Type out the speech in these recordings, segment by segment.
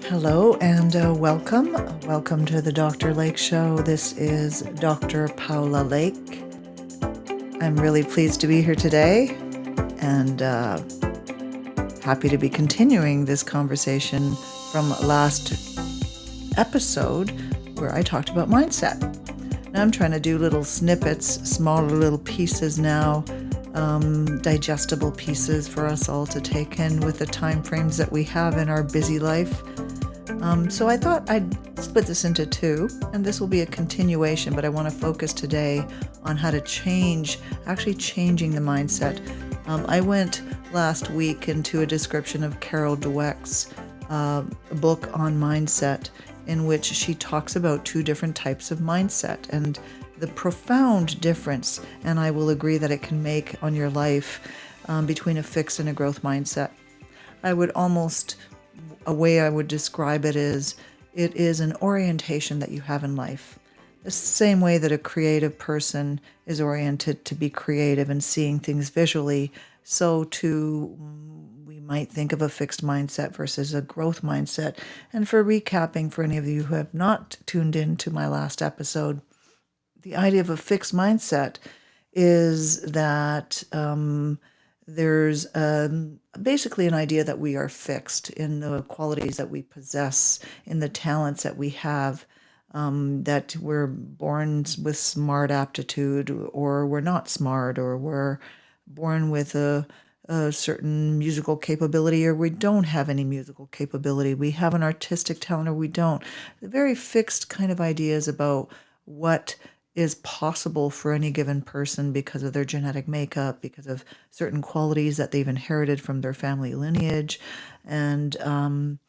Hello and welcome. Welcome to the Dr. Lake Show. This is Dr. Paola Lake. I'm really pleased to be here today and happy to be continuing this conversation from last episode where I talked about mindset. Now I'm trying to do little snippets, smaller little pieces now, digestible pieces for us all to take in with the time frames that we have in our busy life. So I thought I'd split this into two, and this will be a continuation, but I want to focus today on how to changing the mindset. I went last week into a description of Carol Dweck's book on mindset, in which she talks about two different types of mindset and the profound difference, and I will agree that it can make on your life between a fixed and a growth mindset. A way I would describe it is an orientation that you have in life. The same way that a creative person is oriented to be creative and seeing things visually, so too we might think of a fixed mindset versus a growth mindset. And for recapping, for any of you who have not tuned in to my last episode, the idea of a fixed mindset is that there's basically an idea that we are fixed in the qualities that we possess, in the talents that we have, that we're born with smart aptitude, or we're not smart, or we're born with a certain musical capability, or we don't have any musical capability. We have an artistic talent, or we don't. The very fixed kind of ideas about what is possible for any given person because of their genetic makeup, because of certain qualities that they've inherited from their family lineage, and and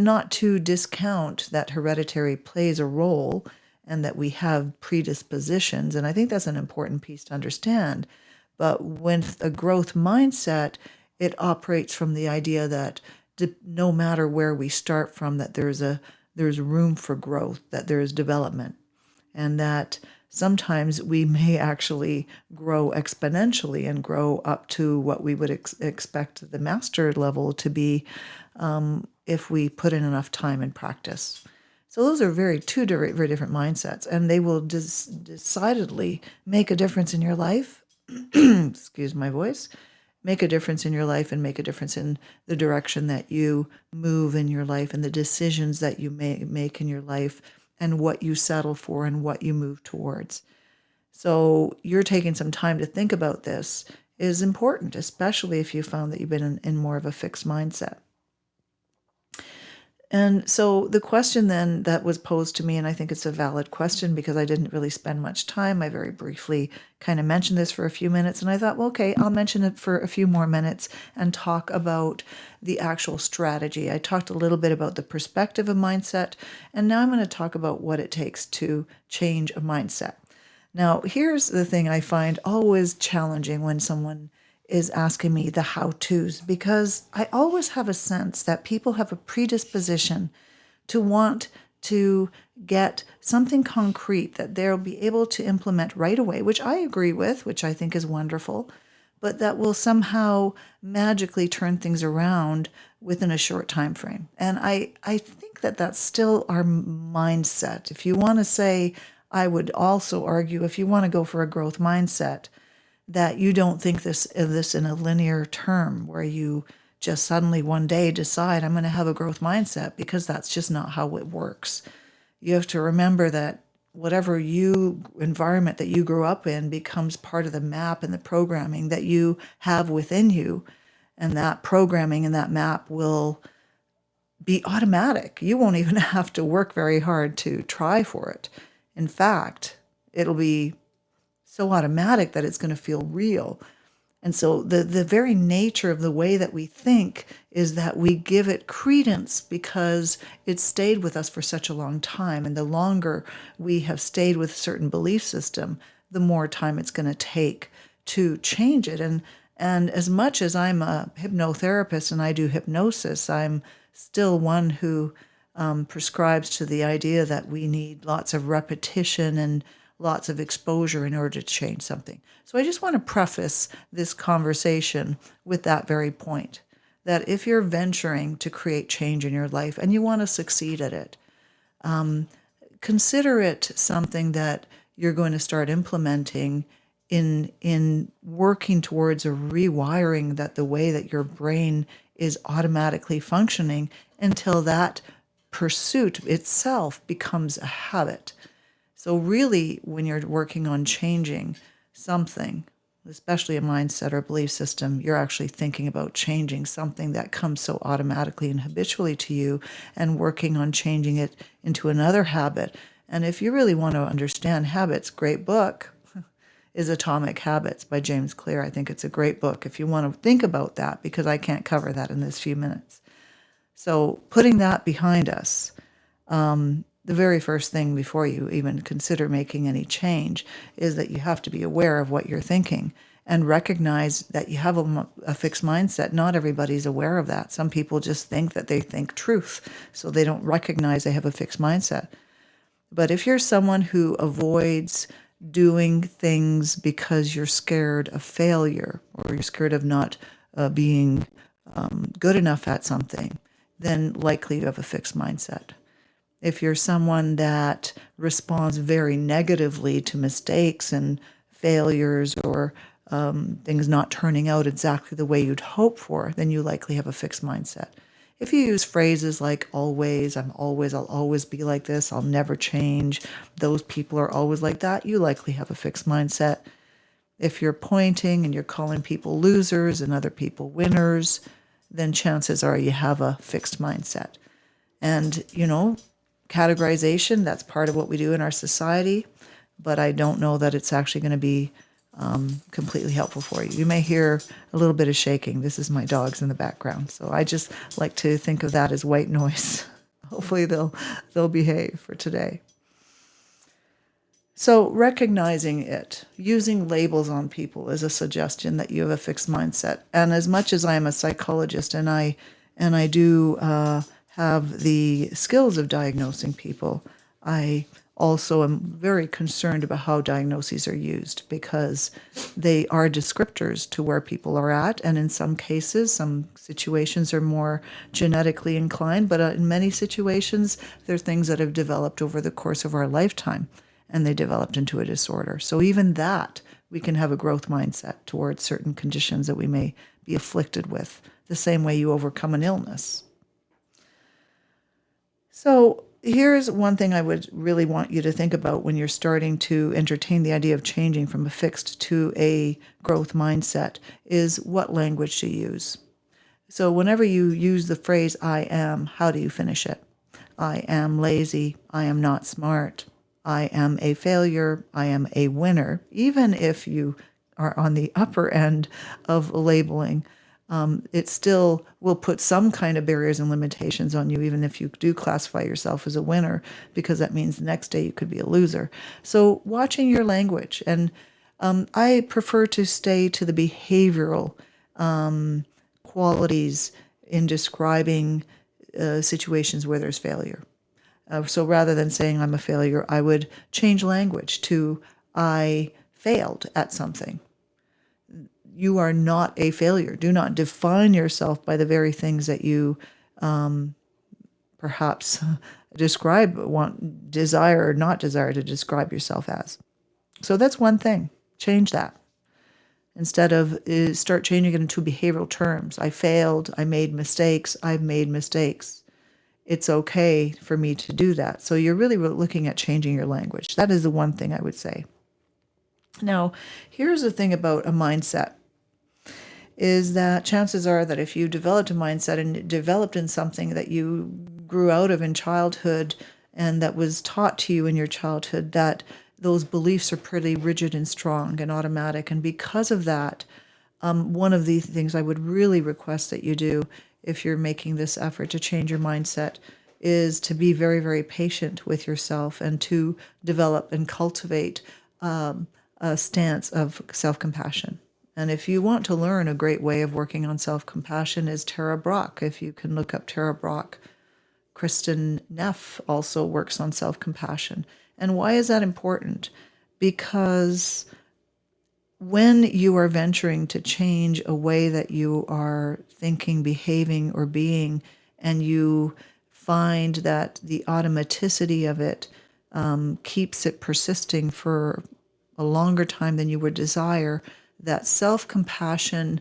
not to discount that hereditary plays a role and that we have predispositions. And I think that's an important piece to understand. But with a growth mindset, it operates from the idea that no matter where we start from, that there's room for growth, that there is development, and that sometimes we may actually grow exponentially and grow up to what we would expect the master level to be if we put in enough time and practice. So those are two very different mindsets, and they will decidedly make a difference in your life. Excuse my voice. Make a difference in your life and make a difference in the direction that you move in your life and the decisions that you make in your life, and what you settle for and what you move towards. So you're taking some time to think about this is important, especially if you found that you've been in more of a fixed mindset. And so the question then that was posed to me, and I think it's a valid question because I didn't really spend much time. I very briefly kind of mentioned this for a few minutes, and I thought, well, okay, I'll mention it for a few more minutes and talk about the actual strategy. I talked a little bit about the perspective of mindset, and now I'm going to talk about what it takes to change a mindset. Now, here's the thing I find always challenging when someone is asking me the how-tos, because I always have a sense that people have a predisposition to want to get something concrete that they'll be able to implement right away, which I agree with, which I think is wonderful, but that will somehow magically turn things around within a short time frame. And I think that that's still our mindset. If you want to say, I would also argue, if you want to go for a growth mindset, that you don't think this in a linear term where you just suddenly one day decide I'm going to have a growth mindset, because that's just not how it works. You have to remember that whatever environment that you grew up in becomes part of the map and the programming that you have within you, and that programming and that map will be automatic. You won't even have to work very hard to try for it. In fact, it'll be so automatic that it's going to feel real. And so the very nature of the way that we think is that we give it credence because it's stayed with us for such a long time. And the longer we have stayed with a certain belief system, the more time it's going to take to change it. And as much as I'm a hypnotherapist and I do hypnosis, I'm still one who prescribes to the idea that we need lots of repetition and lots of exposure in order to change something. So I just want to preface this conversation with that very point, that if you're venturing to create change in your life and you want to succeed at it, consider it something that you're going to start implementing in working towards a rewiring that the way that your brain is automatically functioning until that pursuit itself becomes a habit. So really, when you're working on changing something, especially a mindset or belief system, you're actually thinking about changing something that comes so automatically and habitually to you and working on changing it into another habit. And if you really want to understand habits, great book is Atomic Habits by James Clear. I think it's a great book if you want to think about that, because I can't cover that in this few minutes. So putting that behind us, the very first thing before you even consider making any change is that you have to be aware of what you're thinking and recognize that you have a fixed mindset. Not everybody's aware of that. Some people just think that they think truth, so they don't recognize they have a fixed mindset. But if you're someone who avoids doing things because you're scared of failure or you're scared of not being good enough at something, then likely you have a fixed mindset. If you're someone that responds very negatively to mistakes and failures or things not turning out exactly the way you'd hope for, then you likely have a fixed mindset. If you use phrases like always, I'll always be like this, I'll never change, those people are always like that, you likely have a fixed mindset. If you're pointing and you're calling people losers and other people winners, then chances are you have a fixed mindset. And, categorization, that's part of what we do in our society, but I don't know that it's actually going to be completely helpful for you. You may hear a little bit of shaking. This is my dogs in the background. So I just like to think of that as white noise. Hopefully they'll behave for today. So recognizing it, using labels on people is a suggestion that you have a fixed mindset. And as much as I am a psychologist and I do have the skills of diagnosing people, I also am very concerned about how diagnoses are used, because they are descriptors to where people are at. And in some cases, some situations are more genetically inclined, but in many situations, they're things that have developed over the course of our lifetime and they developed into a disorder. So even that, we can have a growth mindset towards certain conditions that we may be afflicted with, the same way you overcome an illness. So here's one thing I would really want you to think about when you're starting to entertain the idea of changing from a fixed to a growth mindset is what language to use. So whenever you use the phrase I am, how do you finish it? I am lazy. I am not smart. I am a failure. I am a winner. Even if you are on the upper end of labeling, it still will put some kind of barriers and limitations on you, even if you do classify yourself as a winner, because that means the next day you could be a loser. So watching your language, and I prefer to stay to the behavioral qualities in describing situations where there's failure. So rather than saying I'm a failure, I would change language to I failed at something. You are not a failure. Do not define yourself by the very things that you perhaps desire or not desire to describe yourself as. So that's one thing. Change that. Instead of start changing it into behavioral terms. I failed. I made mistakes. I've made mistakes. It's okay for me to do that. So you're really looking at changing your language. That is the one thing I would say. Now, here's the thing about a mindset, is that chances are that if you developed a mindset and it developed in something that you grew out of in childhood and that was taught to you in your childhood, that those beliefs are pretty rigid and strong and automatic. And because of that, one of the things I would really request that you do if you're making this effort to change your mindset is to be very, very patient with yourself and to develop and cultivate a stance of self-compassion. And if you want to learn, a great way of working on self-compassion is Tara Brach. If you can look up Tara Brach. Kristen Neff also works on self-compassion. And why is that important? Because when you are venturing to change a way that you are thinking, behaving, or being, and you find that the automaticity of it keeps it persisting for a longer time than you would desire, that self-compassion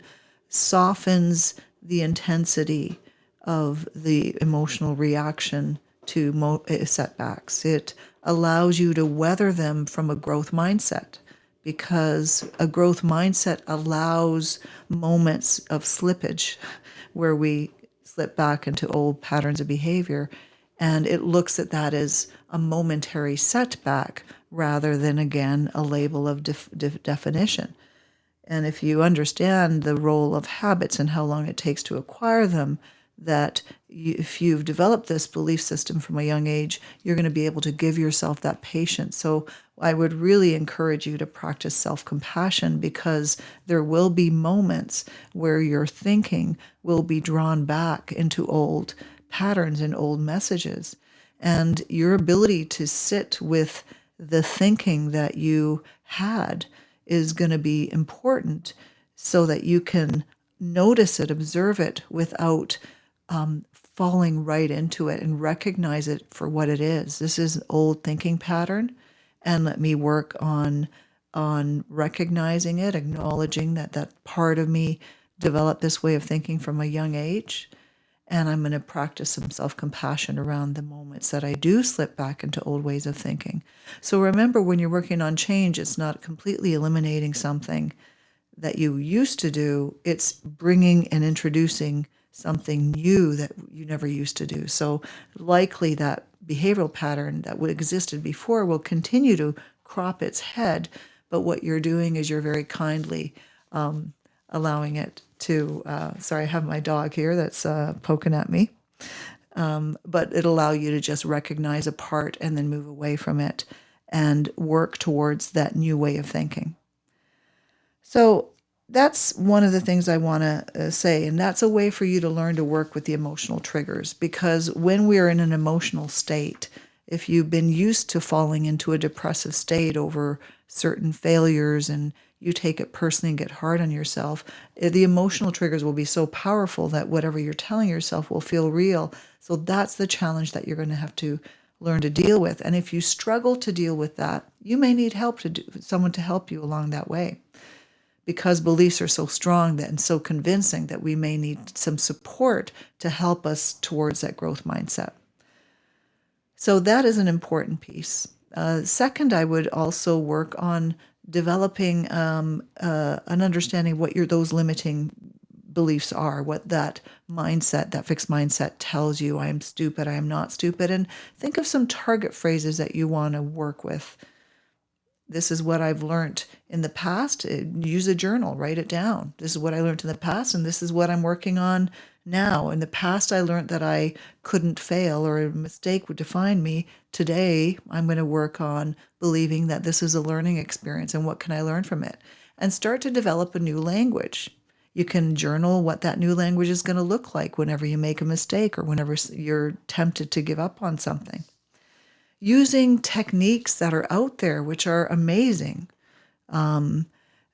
softens the intensity of the emotional reaction to setbacks. It allows you to weather them from a growth mindset, because a growth mindset allows moments of slippage where we slip back into old patterns of behavior. And it looks at that as a momentary setback rather than, again, a label of definition. And if you understand the role of habits and how long it takes to acquire them, that if you've developed this belief system from a young age, you're going to be able to give yourself that patience. So I would really encourage you to practice self-compassion, because there will be moments where your thinking will be drawn back into old patterns and old messages. And your ability to sit with the thinking that you had is going to be important, so that you can notice it, observe it without falling right into it, and recognize it for what it is. This is an old thinking pattern, and let me work on recognizing it, acknowledging that that part of me developed this way of thinking from a young age. And I'm going to practice some self-compassion around the moments that I do slip back into old ways of thinking. So remember, when you're working on change, it's not completely eliminating something that you used to do. It's bringing and introducing something new that you never used to do. So likely that behavioral pattern that would existed before will continue to crop its head. But what you're doing is you're very kindly allowing it to, sorry, I have my dog here that's poking at me. But it'll allow you to just recognize a part and then move away from it and work towards that new way of thinking. So that's one of the things I want to say, and that's a way for you to learn to work with the emotional triggers, because when we're in an emotional state, if you've been used to falling into a depressive state over certain failures and you take it personally and get hard on yourself, the emotional triggers will be so powerful that whatever you're telling yourself will feel real. So that's the challenge that you're going to have to learn to deal with. And if you struggle to deal with that, you may need help someone to help you along that way, because beliefs are so strong and so convincing that we may need some support to help us towards that growth mindset. So that is an important piece. Second, I would also work on developing an understanding of what those limiting beliefs are, what that mindset, that fixed mindset tells you. I am stupid, I am not stupid. And think of some target phrases that you want to work with. This is what I've learned in the past. Use a journal, write it down. This is what I learned in the past, and this is what I'm working on now. In the past, I learned that I couldn't fail, or a mistake would define me. Today, I'm going to work on believing that this is a learning experience, and what can I learn from it? And start to develop a new language. You can journal what that new language is going to look like whenever you make a mistake or whenever you're tempted to give up on something. Using techniques that are out there, which are amazing.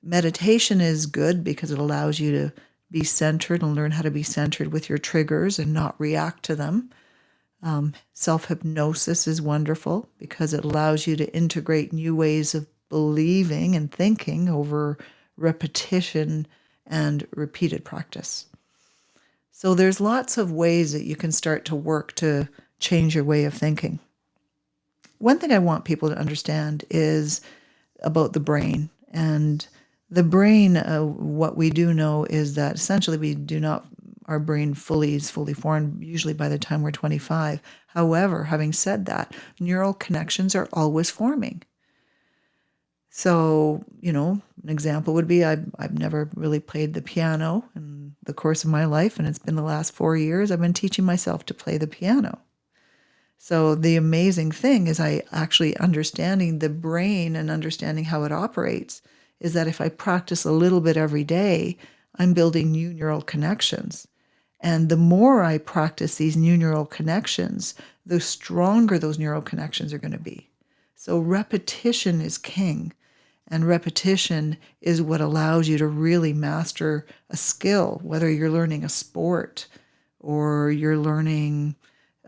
Meditation is good because it allows you to be centered and learn how to be centered with your triggers and not react to them. Self-hypnosis is wonderful because it allows you to integrate new ways of believing and thinking over repetition and repeated practice. So there's lots of ways that you can start to work to change your way of thinking. One thing I want people to understand is about the brain. And the brain, what we do know is that essentially our brain is fully formed, usually by the time we're 25. However, having said that, neural connections are always forming. So, an example would be I've never really played the piano in the course of my life, and it's been the last 4 years I've been teaching myself to play the piano. So the amazing thing is I actually understanding the brain and understanding how it operates is that if I practice a little bit every day, I'm building new neural connections. And the more I practice these new neural connections, the stronger those neural connections are going to be. So repetition is king. And repetition is what allows you to really master a skill, whether you're learning a sport or you're learning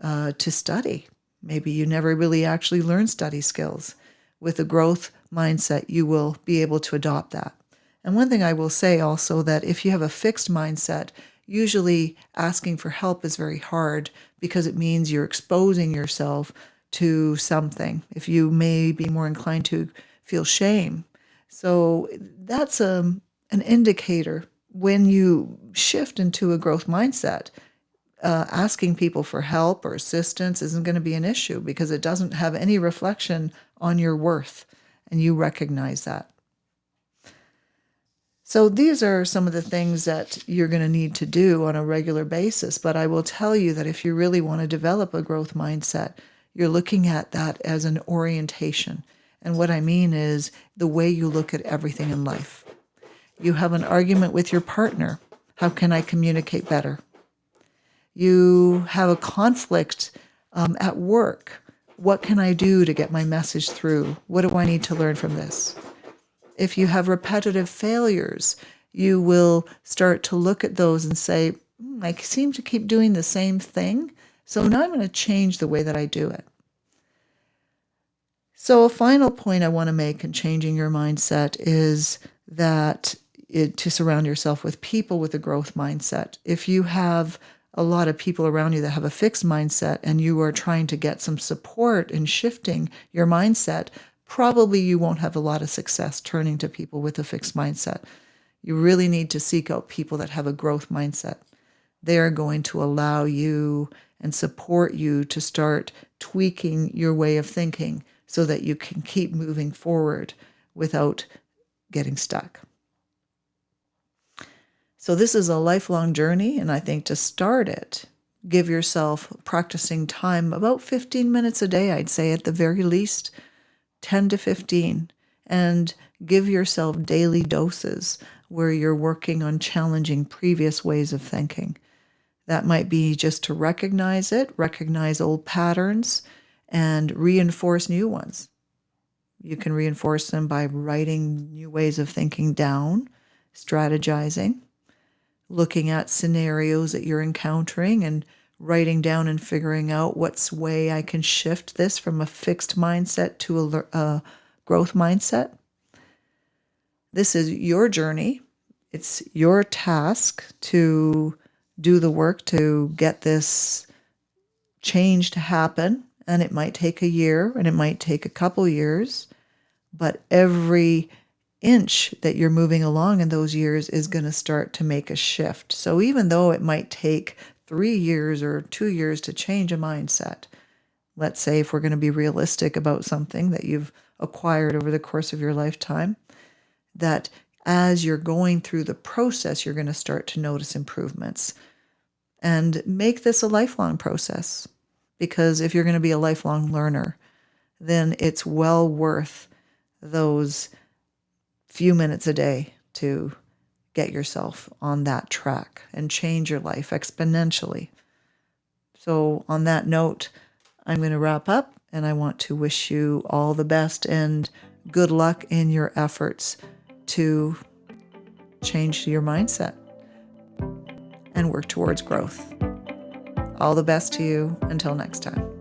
to study. Maybe you never really actually learn study skills. With a growth mindset, you will be able to adopt that. And one thing I will say also, that if you have a fixed mindset, usually asking for help is very hard because it means you're exposing yourself to something. If you may be more inclined to feel shame. So that's an indicator. When you shift into a growth mindset, asking people for help or assistance isn't going to be an issue because it doesn't have any reflection on your worth, and you recognize that. So these are some of the things that you're going to need to do on a regular basis. But I will tell you that if you really want to develop a growth mindset, you're looking at that as an orientation. And what I mean is the way you look at everything in life. You have an argument with your partner. How can I communicate better? You have a conflict at work. What can I do to get my message through? What do I need to learn from this? If you have repetitive failures, you will start to look at those and say, I seem to keep doing the same thing, so now I'm going to change the way that I do it. So a final point I want to make in changing your mindset is that to surround yourself with people with a growth mindset. If you have a lot of people around you that have a fixed mindset and you are trying to get some support in shifting your mindset, probably you won't have a lot of success turning to people with a fixed mindset. You really need to seek out people that have a growth mindset. They are going to allow you and support you to start tweaking your way of thinking so that you can keep moving forward without getting stuck. So this is a lifelong journey, and I think to start it, give yourself practicing time, about 15 minutes a day, I'd say at the very least, 10 to 15, and give yourself daily doses where you're working on challenging previous ways of thinking. That might be just to recognize it, recognize old patterns, and reinforce new ones. You can reinforce them by writing new ways of thinking down, strategizing, looking at scenarios that you're encountering and writing down and figuring out what's way I can shift this from a fixed mindset to a growth mindset. This is your journey. It's your task to do the work to get this change to happen. And it might take a year and it might take a couple years, but every inch that you're moving along in those years is going to start to make a shift. So even though it might take 3 years or 2 years to change a mindset, let's say if we're going to be realistic about something that you've acquired over the course of your lifetime, that as you're going through the process, you're going to start to notice improvements. And make this a lifelong process, because if you're going to be a lifelong learner, then it's well worth those few minutes a day to get yourself on that track and change your life exponentially. So on that note, I'm going to wrap up, and I want to wish you all the best and good luck in your efforts to change your mindset and work towards growth. All the best to you. Until next time.